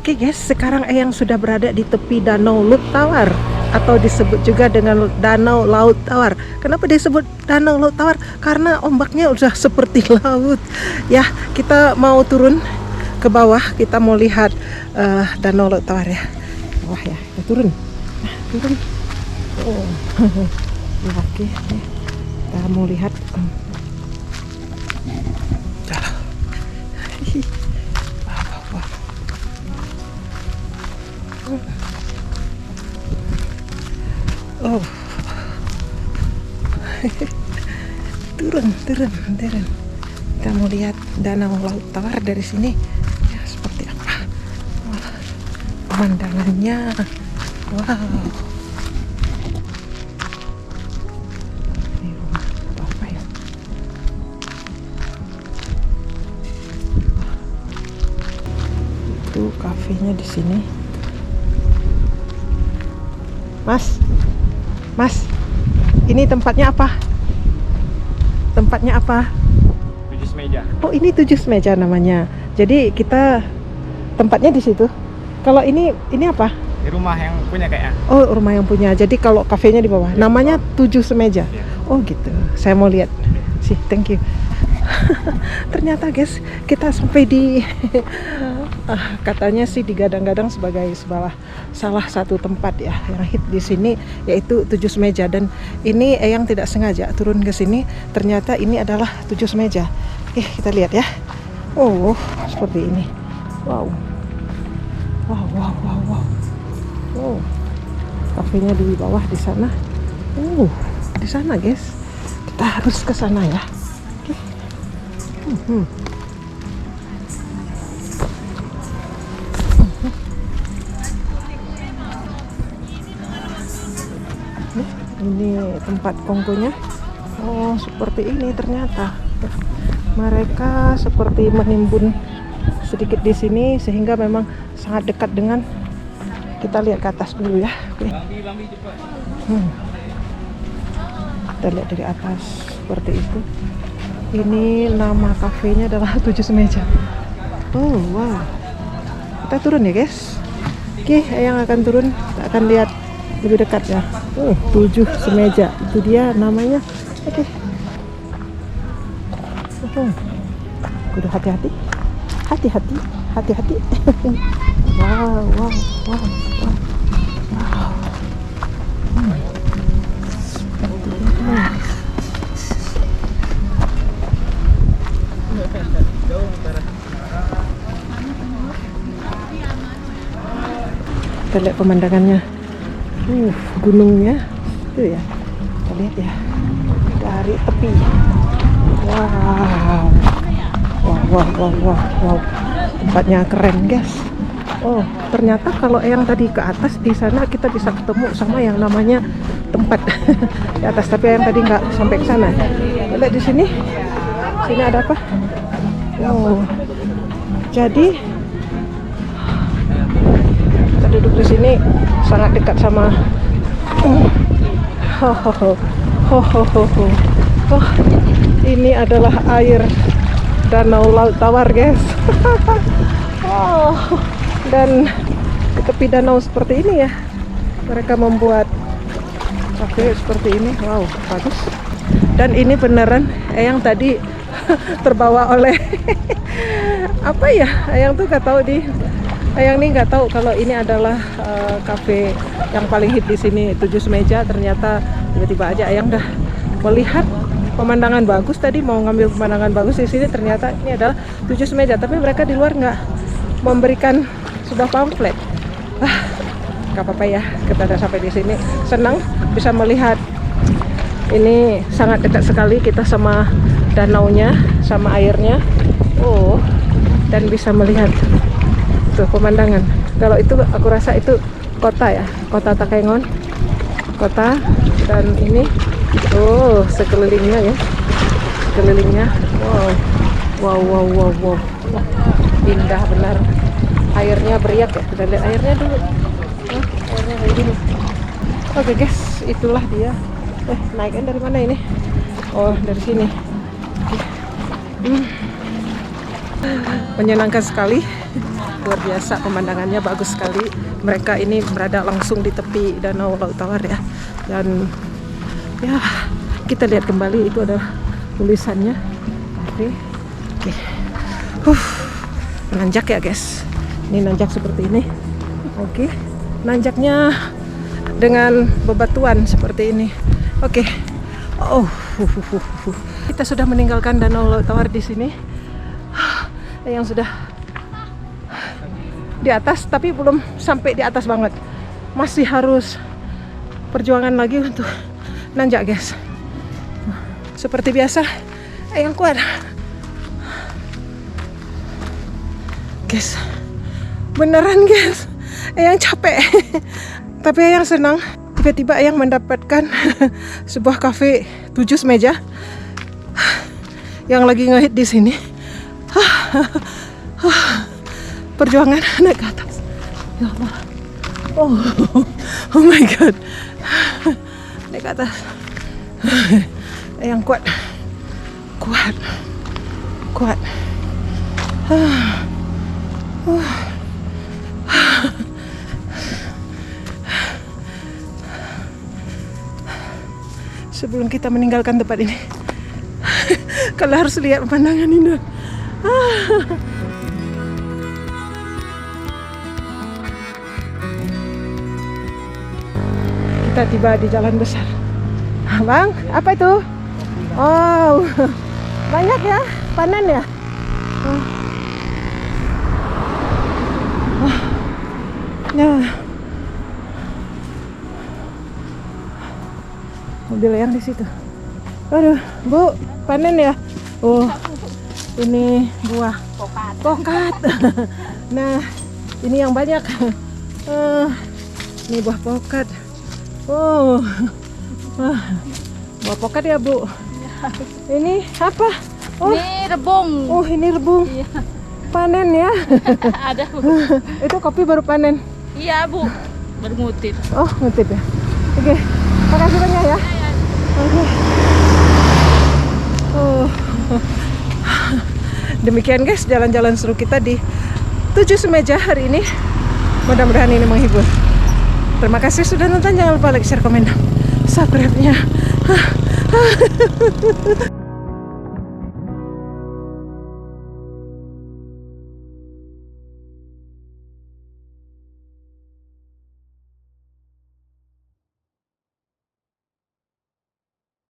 Oke guys, sekarang Eyang sudah berada di tepi Danau Lut Tawar atau disebut juga dengan Danau Laut Tawar. Kenapa disebut Danau Laut Tawar? Karena ombaknya udah seperti laut. Ya, kita mau turun ke bawah, kita mau lihat Danau Laut Tawar ya. Wah ya, kita turun. Nah, turun. Oh. Ya, oke, kita mau lihat. Oh, turun. Kita mau lihat Danau Laut Tawar dari sini. Ya, seperti apa? Wah, pemandangannya. Wow. Ini rumah apa ya? Itu kafenya di sini. Mas, ini tempatnya apa? Tempatnya apa? 7 meja. Oh, ini 7 meja namanya. Jadi kita tempatnya di situ. Kalau ini apa? Di rumah yang punya kayaknya. Oh, rumah yang punya. Jadi kalau kafenya di bawah. Namanya 7 meja. Ya. Oh, gitu. Saya mau lihat. Sih, thank you. Ternyata guys, kita sampai di katanya sih digadang-gadang sebagai salah satu tempat ya yang hit di sini, yaitu 7 meja. Dan ini yang tidak sengaja turun ke sini, ternyata ini adalah 7 meja. Oke, kita lihat ya. Oh, seperti ini. Wow. Oh, kafenya di bawah di sana. Di sana guys. Kita harus ke sana ya. Ini tempat kongkonya. Oh, seperti ini ternyata. Mereka seperti menimbun sedikit di sini sehingga memang sangat dekat dengan. Kita lihat ke atas dulu ya. Oke. Kita lihat dari atas seperti itu. Ini nama kafenya adalah 7 meja. Oh, wow. Kita turun ya guys. Oke, yang akan turun, kita akan lihat lebih dekat ya. 7 meja. Itu dia namanya. Oke. Kudu hati-hati. Hati-hati. Wow. Kita lihat pemandangannya. Gunungnya itu ya. Kita lihat ya dari tepi. Wow. Tempatnya keren guys. Oh, ternyata kalau yang tadi ke atas di sana kita bisa ketemu sama yang namanya tempat di atas, tapi yang tadi nggak sampai ke sana. Lihat di sini. Sini ada apa? Oh. Jadi kita duduk di sini sangat dekat sama Oh, ini adalah air Danau Laut Tawar guys. Oh, dan di tepi danau seperti ini ya mereka membuat kafe seperti ini. Wow, bagus. Dan ini beneran yang tadi terbawa oleh apa ya? Yang tuh nggak tahu Yang nih nggak tahu kalau ini adalah kafe yang paling hit di sini 7 meja. Ternyata tiba-tiba aja yang dah melihat pemandangan bagus, tadi mau ngambil pemandangan bagus di sini, ternyata ini adalah 7 meja. Tapi mereka di luar nggak memberikan sudah pamflet. Nggak apa-apa ya, kita udah sampai di sini. Senang bisa melihat. Ini sangat dekat sekali kita sama danaunya, sama airnya. Oh, dan bisa melihat tuh pemandangan. Kalau itu aku rasa itu kota ya, kota Takengon, kota. Dan ini sekelilingnya ya, wow, indah benar. Airnya beriak ya, kita lihat airnya dulu. Airnya kayak gini. Oke guys, itulah dia. Naiknya dari mana ini? Oh, dari sini. Menyenangkan sekali luar biasa pemandangannya, bagus sekali. Mereka ini berada langsung di tepi Danau Laut Tawar ya. Dan ya, kita lihat kembali itu adalah tulisannya. Oke. Nanjak ya guys. Ini nanjak seperti ini. Oke. Nanjaknya dengan bebatuan seperti ini. Oke. Kita sudah meninggalkan Danau Laut Tawar di sini. Yang sudah di atas, tapi belum sampai di atas banget. Masih harus perjuangan lagi untuk nanjak guys. Seperti biasa, yang kuat. Guys, beneran guys, yang capek. Tapi yang senang, tiba-tiba yang mendapatkan sebuah kafe 7 meja yang lagi ngehit di sini. Perjuangan naik ke atas. Ya Allah. Oh my god. Naik ke atas. Yang kuat. Kuat. Sebelum kita meninggalkan tempat ini, kalian harus lihat pemandangan indah. Kita tiba di jalan besar. Bang, apa itu? Oh, banyak ya, panen ya. Nah, mobil yang di situ. Aduh, Bu, panen ya? Oh, ini buah pokat. Nah, ini yang banyak. Ini buah pokat. Oh, buah pokat ya Bu? Ini apa? Oh, ini rebung. Oh, ini rebung. Iya. Panen ya? Ada Bu. Itu kopi baru panen? Iya Bu, baru ngutip. Oh, ngutip ya? Oke, makasih banyak ya. Oke. Demikian guys, jalan-jalan seru kita di 7 Semeja hari ini. Mudah-mudahan ini menghibur. Terima kasih sudah nonton. Jangan lupa like, share, komen, subscribe-nya.